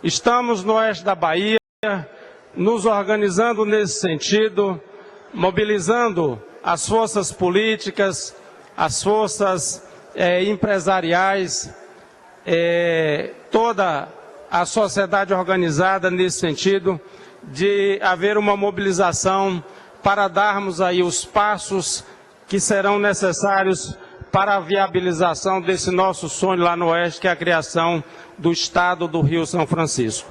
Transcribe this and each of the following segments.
Estamos no oeste da Bahia, nos organizando nesse sentido, mobilizando as forças políticas, as forças empresariais, toda a sociedade organizada nesse sentido, de haver uma mobilização para darmos aí os passos que serão necessários para a viabilização desse nosso sonho lá no Oeste, que é a criação do Estado do Rio São Francisco.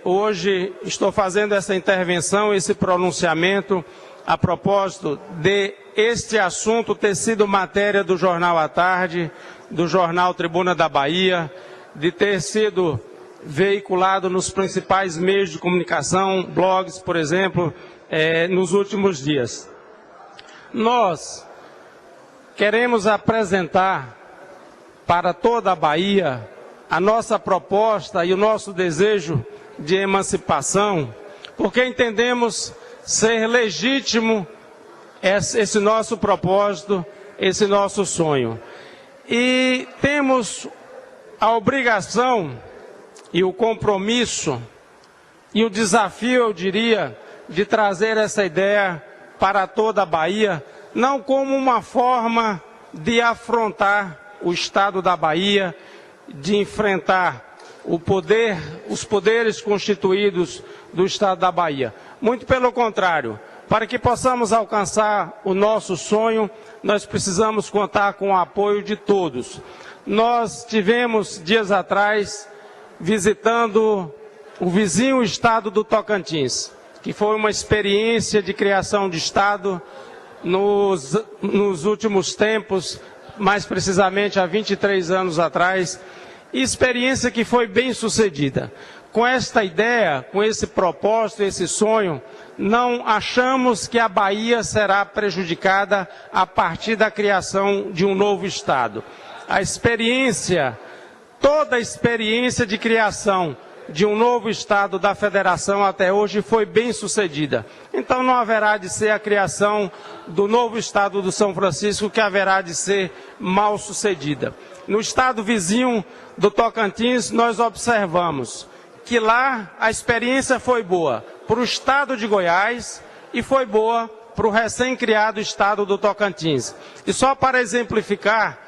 Hoje estou fazendo essa intervenção, esse pronunciamento, a propósito de este assunto ter sido matéria do Jornal à Tarde, do Jornal Tribuna da Bahia, de ter sido veiculado nos principais meios de comunicação, blogs, por exemplo, nos últimos dias. Nós queremos apresentar para toda a Bahia a nossa proposta e o nosso desejo de emancipação, porque entendemos ser legítimo esse nosso propósito, esse nosso sonho. E temos a obrigação e o compromisso e o desafio, eu diria, de trazer essa ideia para toda a Bahia, não como uma forma de afrontar o Estado da Bahia, de enfrentar os poderes constituídos do Estado da Bahia. Muito pelo contrário, para que possamos alcançar o nosso sonho, nós precisamos contar com o apoio de todos. Nós tivemos, dias atrás, visitando o vizinho estado do Tocantins, que foi uma experiência de criação de Estado nos últimos tempos, mais precisamente há 23 anos atrás, experiência que foi bem sucedida. Com esta ideia, com esse propósito, esse sonho, não achamos que a Bahia será prejudicada a partir da criação de um novo Estado. Toda a experiência de criação de um novo Estado da Federação até hoje foi bem sucedida. Então não haverá de ser a criação do novo Estado do São Francisco que haverá de ser mal sucedida. No estado vizinho do Tocantins, nós observamos que lá a experiência foi boa para o estado de Goiás e foi boa para o recém-criado estado do Tocantins. E só para exemplificar,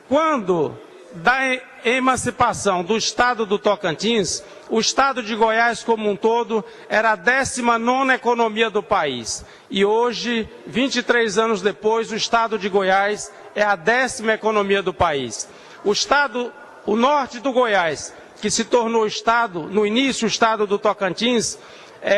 quando da emancipação do estado do Tocantins, o estado de Goiás como um todo era a 19ª economia do país. E hoje, 23 anos depois, o estado de Goiás é a 10ª economia do país. O norte do Goiás, que se tornou estado, no início o estado do Tocantins,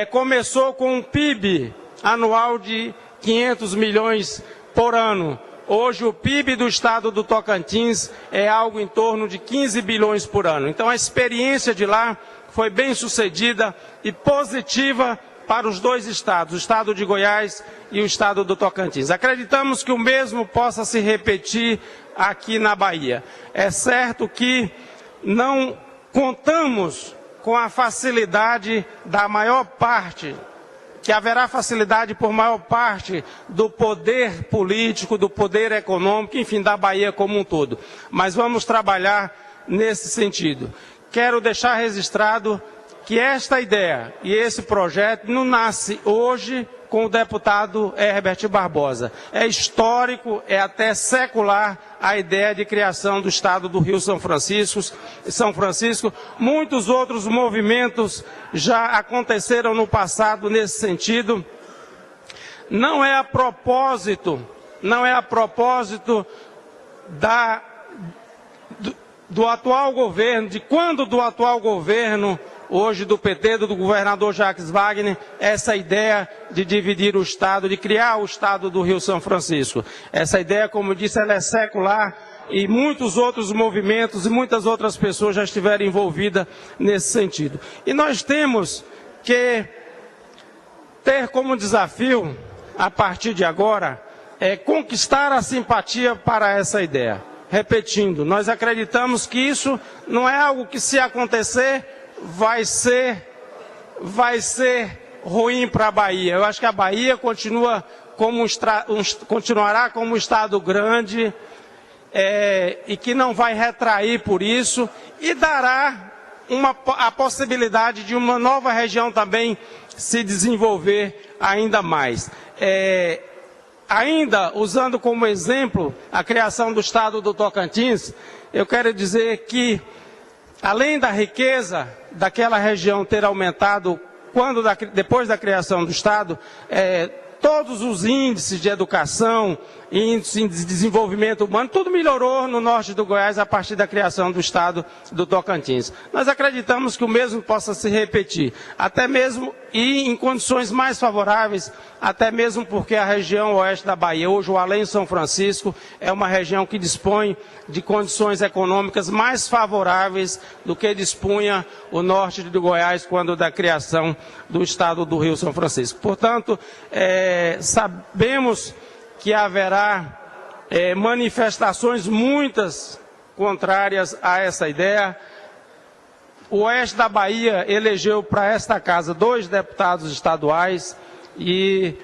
começou com um PIB anual de 500 milhões por ano. Hoje o PIB do estado do Tocantins é algo em torno de 15 bilhões por ano. Então a experiência de lá foi bem sucedida e positiva para os dois estados, o estado de Goiás e o estado do Tocantins. Acreditamos que o mesmo possa se repetir aqui na Bahia. É certo que não contamos com a facilidade da maior parte, que haverá facilidade por maior parte do poder político, do poder econômico, enfim, da Bahia como um todo. Mas vamos trabalhar nesse sentido. Quero deixar registrado que esta ideia e esse projeto não nasce hoje com o deputado Herbert Barbosa. É histórico, é até secular a ideia de criação do Estado do Rio São Francisco. Muitos outros movimentos já aconteceram no passado nesse sentido. Não é a propósito do atual governo, de quando do atual governo, hoje do PT, do governador Jacques Wagner, essa ideia de dividir o Estado, de criar o Estado do Rio São Francisco. Essa ideia, como eu disse, ela é secular e muitos outros movimentos e muitas outras pessoas já estiveram envolvidas nesse sentido. E nós temos que ter como desafio, a partir de agora, conquistar a simpatia para essa ideia. Repetindo, nós acreditamos que isso não é algo que, se acontecer, vai ser ruim para a Bahia. Eu acho que a Bahia continuará como um estado grande e que não vai retrair por isso e dará a possibilidade de uma nova região também se desenvolver ainda mais. Ainda usando como exemplo a criação do estado do Tocantins, eu quero dizer que, além da riqueza daquela região ter aumentado depois da criação do estado, todos os índices de educação, índice de desenvolvimento humano, tudo melhorou no norte do Goiás a partir da criação do estado do Tocantins. Nós acreditamos que o mesmo possa se repetir, até mesmo e em condições mais favoráveis, até mesmo porque a região oeste da Bahia, hoje o Além São Francisco, é uma região que dispõe de condições econômicas mais favoráveis do que dispunha o norte do Goiás quando da criação do estado do Rio São Francisco. Portanto, sabemos que haverá manifestações muitas contrárias a essa ideia. O oeste da Bahia elegeu para esta casa 2 deputados estaduais e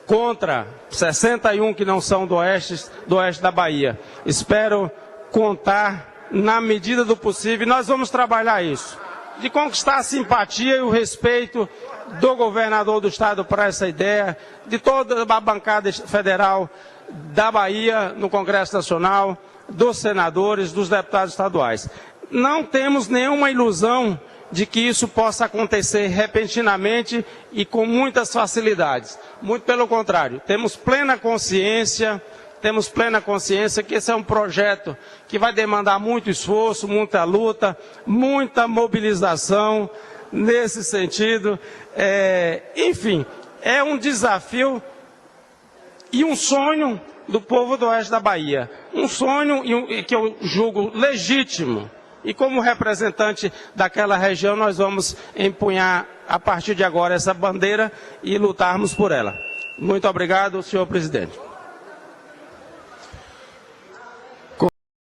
contra 61 que não são do oeste da Bahia. Espero contar na medida do possível, e nós vamos trabalhar isso, de conquistar a simpatia e o respeito do governador do estado para essa ideia, de toda a bancada federal da Bahia no Congresso Nacional, dos senadores, dos deputados estaduais. Não temos nenhuma ilusão de que isso possa acontecer repentinamente e com muitas facilidades. Muito pelo contrário, temos plena consciência que esse é um projeto que vai demandar muito esforço, muita luta, muita mobilização nesse sentido. Enfim, é um desafio e um sonho do povo do oeste da Bahia. Um sonho que eu julgo legítimo. E como representante daquela região, nós vamos empunhar a partir de agora essa bandeira e lutarmos por ela. Muito obrigado, senhor presidente.